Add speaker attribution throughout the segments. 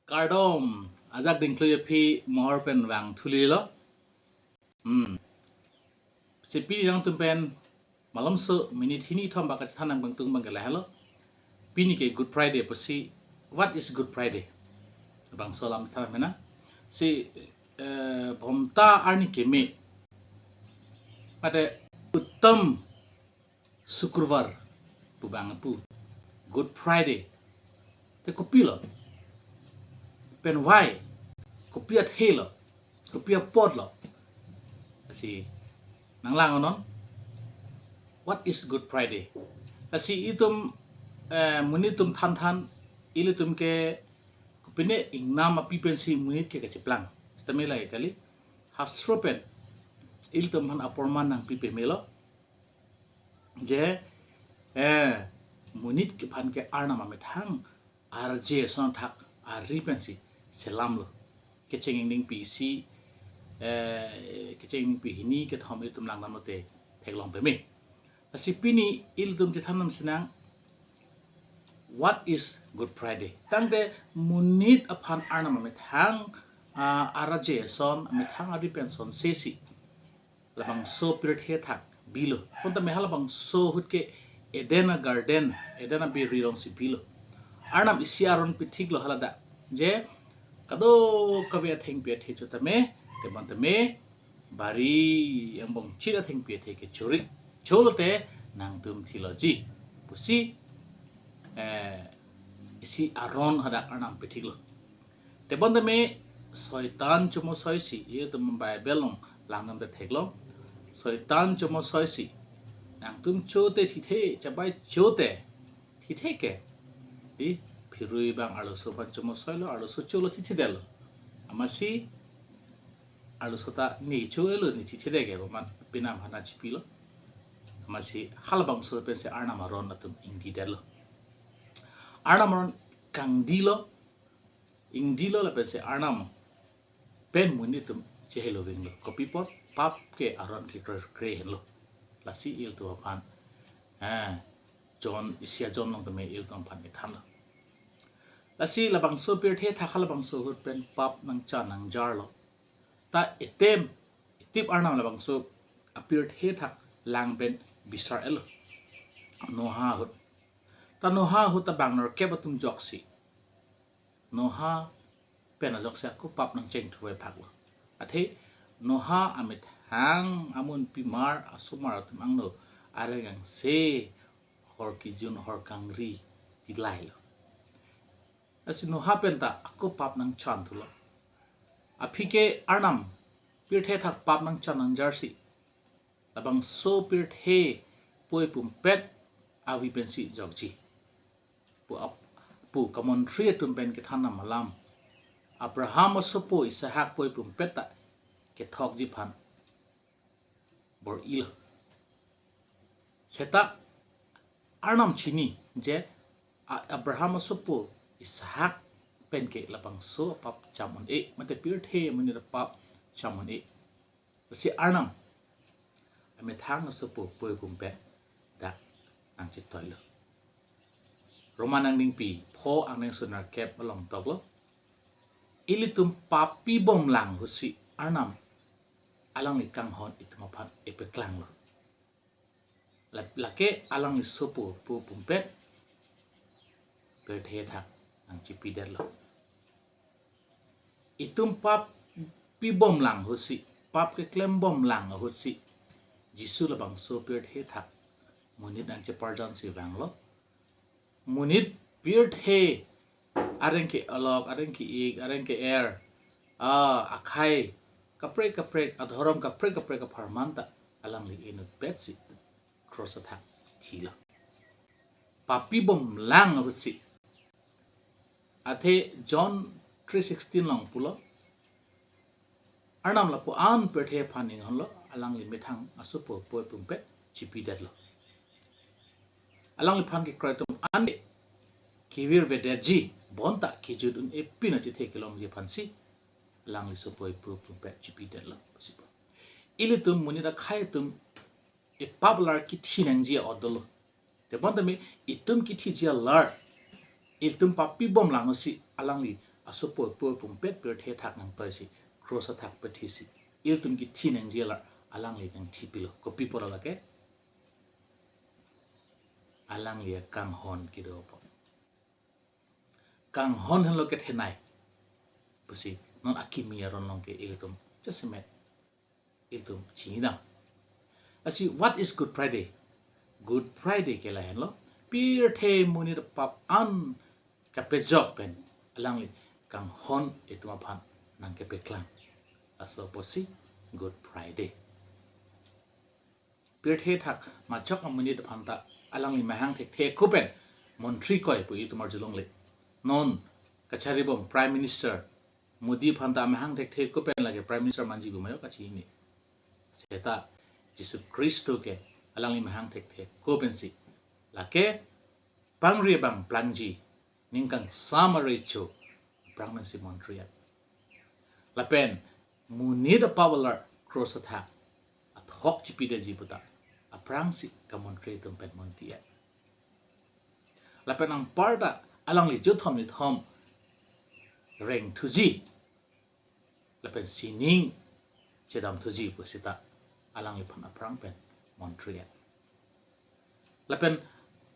Speaker 1: Cardom ajak ding kluye phi mohor pen wang thuli lo si pi yang tum pen malam so minute hini thom ba ka thanang bang tung bang la hello pini ke good friday pasi what is good friday bang so lam thang mena si bomta arni ke me pada uttam शुक्रवार bubang pu good friday te ko pilo pen why ko piat helo ko pia pot lo si nang lang onon what is good friday si itum munitum than than ilitum ke kupine ingnam api pensi munit ke keciplang stamela kali hasropen ilitum han aporman nang pipe melo je munit ke phan ke arna ma methang rj son thak ari pensi selam lo ke chenging ding pc ke chenging pi hini ke thom ilitum lang namote theklong pe me si pini ilitum ti thanam sinang what is good friday tangte munit aphan arna ma methang rj son methang ari penson sesi labang so period he thak bilo ponta mehala bang so hutke edena garden edena be rirong si bilo arnam isiaron pithik lo halada je kado kabe thing pe the chutame te bantame bari yang bong chira thing pe the ke churi cholote nang tum thiloji pusi isi aron hada arnam pithik lo te bantame soitan chumo soisi ye tum bible long langnam de theklo soitan chumo soisi nang tum chote thithe chabai chote thithe ke di phirui bang alu sopan chumo soilo alu so cholo thithi delo amasi alu sota ni cholo ni thithi dege man pinam hana chipilo amasi halbang so pese arna maron atum indi delo arna maron kangdilo ingdilo la pese arnam pen munitum chehelo winglo copy pot pap ke aron ki kre henlo lasi il tu pan john isia john nong me il tong pan than lo lasi labang so pir the tha khala bang so hut pen pap nang cha nang jar lo ta etem tip arnam labang so apir the tha lang ben bisar elo no ha hut ta no ha hut ta bang nor ke batum joksi no ha pen joksa ko pap nang cheng thuwe phak lo athe no ha amit hang amun pimar asumar tumang no arengang se hor kijun hor kangri tilai lo asi no ha pen ta ako pap nang chan thulo aphike arnam pirthe thak pap nang chan nang jarsi labang so pirthe poi pum pet awi pensi jogji pu kamon thri tum pen ke thana malam abraham sopo isahak poi pum peta ke thok ji phan bor il seta arnam chini je abraham sopo ishak pen ke lapang so pap chamon e mate pir the mani pap chamon e si arnam ame thang sopo poi pum pe da ang chi toilo romanang ding pi pho ang neng sunar kep along toklo ilitum papi bom lang husi arnam alang li kang hon itma phan epe klang lo lake alang li sopo pu pumpet per the thak ang chipi der lo itum pap pi bom lang husi pap ke klem bom lang husi jisu la bang so per the thak munit ang che parjan si bang lo munit per the arengke alok arengke ik arengke air akhai kapre adhoram kapre ka pharmanta alang li inu petsi cross attack thila papi bom lang husi athe john 3:16 long pulo arnam la po an pethe phaning honlo alang li methang asupo poi pumpe chipi derlo alang li phang ki kraitum an kivir vedaji bonta kijudun epina chi thekelong ji phansi lang li sopoi pu pumpe chipi derlo sipo ilitum munida khaitum e popular ki thinang ji odolo te bonta me itum ki thi ji lar itum papi bom lang si alang li aso po pum pet per the thak nang toy si cross thak pe thi si il tum ki thi nang jela alang le nang thi pilo copy pora la ke alang le kang hon ki do po kang hon han lo ke thenai pusi non akimi ron long ke il tum just met il tum chinang asi what is Good Friday ke la hen lo pir the muni the pap an ka pe job pen alang li kang hon ituma phan nang ke pe klang aso posi Good Friday pir the thak ma chok amuni the phan ta alang li mahang the kupen montri koi pu itumar julong le non kachari bom prime minister modi phan ta mahang the kupen lage prime minister manji bu mayo ka chi ni seta Jesu Kristo ke alang li mahang the kupen si lake pangri bang planji ningkang samare chu brahman si montreal lapen muni the power cross attack at hok chipi de jibuta a prang si ka montre tum pen montia lapen ang parda alang li juthom ni thom reng thuji lapen sining chedam thuji pusita alang li phan a prang pen montreal lapen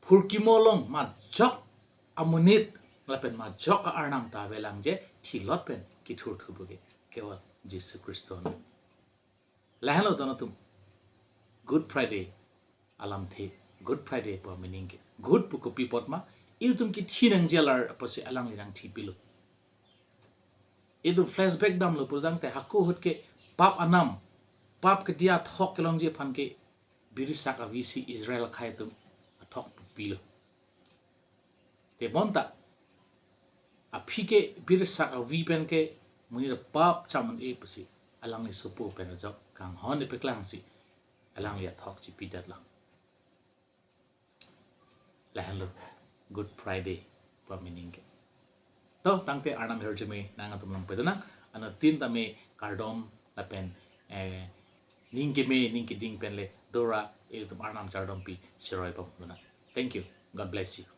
Speaker 1: phurkimolong ma jok amunit lapen ma jok arnam ta velang je thilot pen ki thur thubuge kewal Jesu Kristo lahalo donatum Good Friday alam the Good Friday po meaning ke good pu ko pipot ma iltum ki thinang jelar pose alang linang thi pilu edu flashback dam lo pudang te hakku hut ke pap anam pap ke dia thok kelong je phan ke birisak avisi Israel khai tum thok pilu te bonta a phike birisak avi pen ke muni pap chaman e pasi alang ni supu pen jok kang hon pe klang si alang ya thok chi pidat lang lahalo Good Friday pa meaning ke to tangte arnam herjeme nang atum lang pedana ana tin ta me kardom la pen ningke me ningke ding pen le dora e tum arnam chardom pi siroi pa thank you god bless you